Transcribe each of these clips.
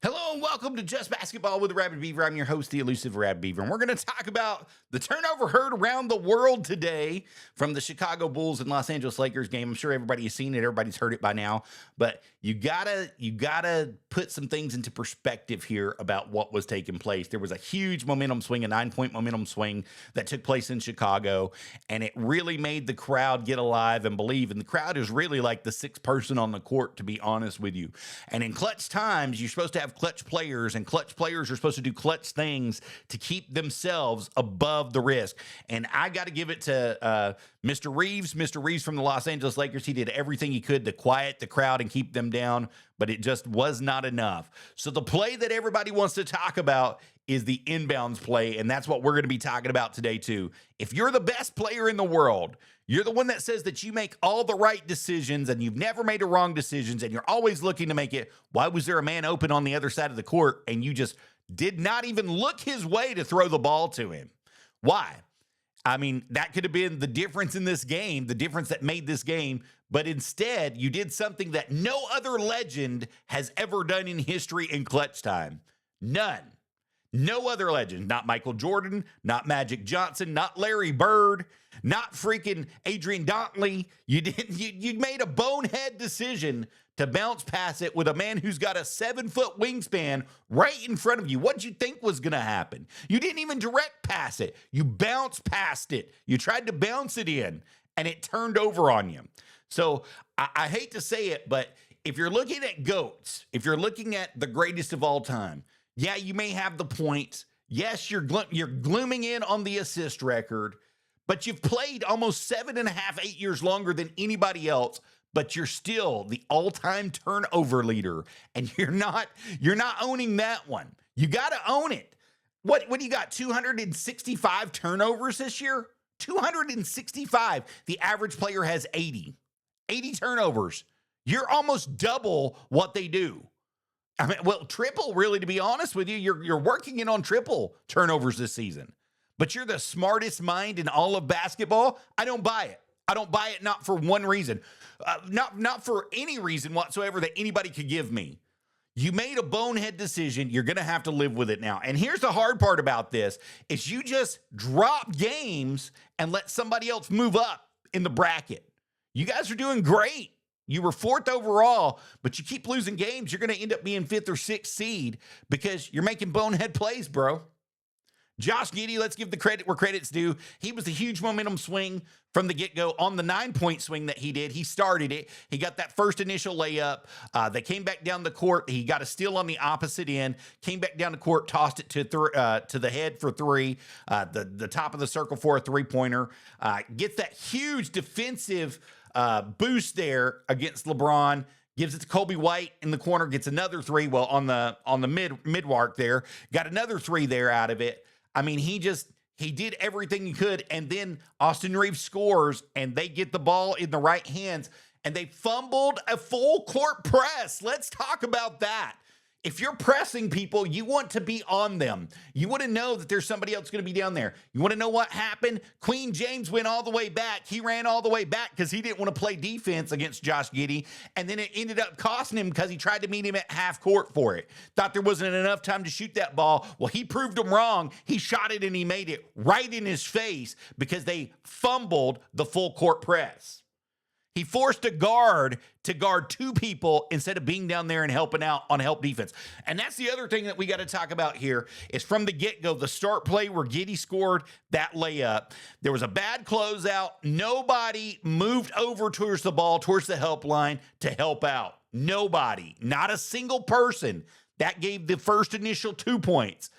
Hello and welcome to Just Basketball with the Rabbit Beaver. I'm your host, the elusive Rabbit Beaver, and we're going to talk about the turnover herd around the world today from the Chicago Bulls and Los Angeles Lakers game. I'm sure everybody has seen it, everybody's heard it by now, but you gotta put some things into perspective here about what was taking place. There was a huge momentum swing, a 9-point momentum swing that took place in Chicago, and it really made the crowd get alive and believe. And the crowd is really like the sixth person on the court, to be honest with you. And in clutch times, you're supposed to have clutch players, and clutch players are supposed to do clutch things to keep themselves above the risk. And I got to give it to Mr. Reeves from the Los Angeles Lakers. He did everything he could to quiet the crowd and keep them down, but it just was not enough. So the play that everybody wants to talk about is the inbounds play, and that's what we're going to be talking about today too. If you're the best player in the world, you're the one that says that you make all the right decisions and you've never made a wrong decisions and you're always looking to make it. Why was there a man open on the other side of the court and you just did not even look his way to throw the ball to him? Why? I mean, that could have been the difference in this game, the difference that made this game. But instead, you did something that no other legend has ever done in history in clutch time. None. No other legend. Not Michael Jordan, not Magic Johnson, not Larry Bird, not freaking Adrian Dantley. You made a bonehead decision to bounce past it with a man who's got a 7-foot wingspan right in front of you. What'd you think was going to happen? You didn't even direct pass it. You bounced past it. You tried to bounce it in, and it turned over on you. So I hate to say it, but if you're looking at GOATs, if you're looking at the greatest of all time, yeah, you may have the points. Yes, you're glooming in on the assist record, but you've played almost 7.5, 8 years longer than anybody else, but you're still the all-time turnover leader, and you're not owning that one. You got to own it. What do you got, 265 turnovers this year? 265. The average player has 80 turnovers. You're almost double what they do. I mean, well, triple, really, to be honest with you. You're working in on triple turnovers this season. But you're the smartest mind in all of basketball. I don't buy it. I don't buy it, not for one reason. Not for any reason whatsoever that anybody could give me. You made a bonehead decision. You're going to have to live with it now. And here's the hard part about this, is you just drop games and let somebody else move up in the bracket. You guys are doing great. You were 4th overall, but you keep losing games. You're going to end up being 5th or 6th seed because you're making bonehead plays, bro. Josh Giddey, let's give the credit where credit's due. He was a huge momentum swing from the get-go on the 9-point swing that he did. He started it. He got that first initial layup. They came back down the court. He got a steal on the opposite end, came back down the court, tossed it to the head for three, the top of the circle for a three-pointer. Gets that huge defensive boost there against LeBron, gives it to Kobe White in the corner, gets another three. Well, on the mid-mark there, got another three there out of it. I mean, he did everything he could, and then Austin Reeves scores, and they get the ball in the right hands, and they fumbled a full court press. Let's talk about that. If you're pressing people, you want to be on them. You want to know that there's somebody else going to be down there. You want to know what happened? Queen James went all the way back. He ran all the way back because he didn't want to play defense against Josh Giddey. And then it ended up costing him because he tried to meet him at half court for it. Thought there wasn't enough time to shoot that ball. Well, he proved him wrong. He shot it and he made it right in his face because they fumbled the full court press. He forced a guard to guard two people instead of being down there and helping out on help defense. And that's the other thing that we got to talk about here is from the get-go, the start play where Giddey scored that layup. There was a bad closeout. Nobody moved over towards the ball, towards the help line to help out. Nobody. Not a single person. That gave the first initial 2 points.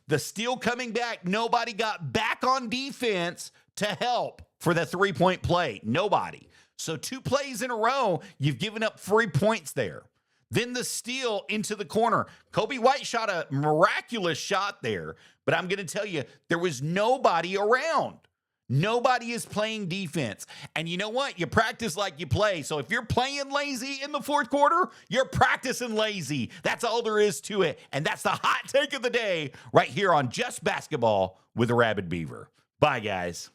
The steal coming back, nobody got back on defense to help for the 3-point play. Nobody. So 2 plays in a row, you've given up 3 points there. Then the steal into the corner. Kobe White shot a miraculous shot there, but I'm going to tell you, there was nobody around. Nobody is playing defense. And you know what? You practice like you play. So if you're playing lazy in the fourth quarter, you're practicing lazy. That's all there is to it. And that's the hot take of the day right here on Just Basketball with the Rabid Beaver. Bye, guys.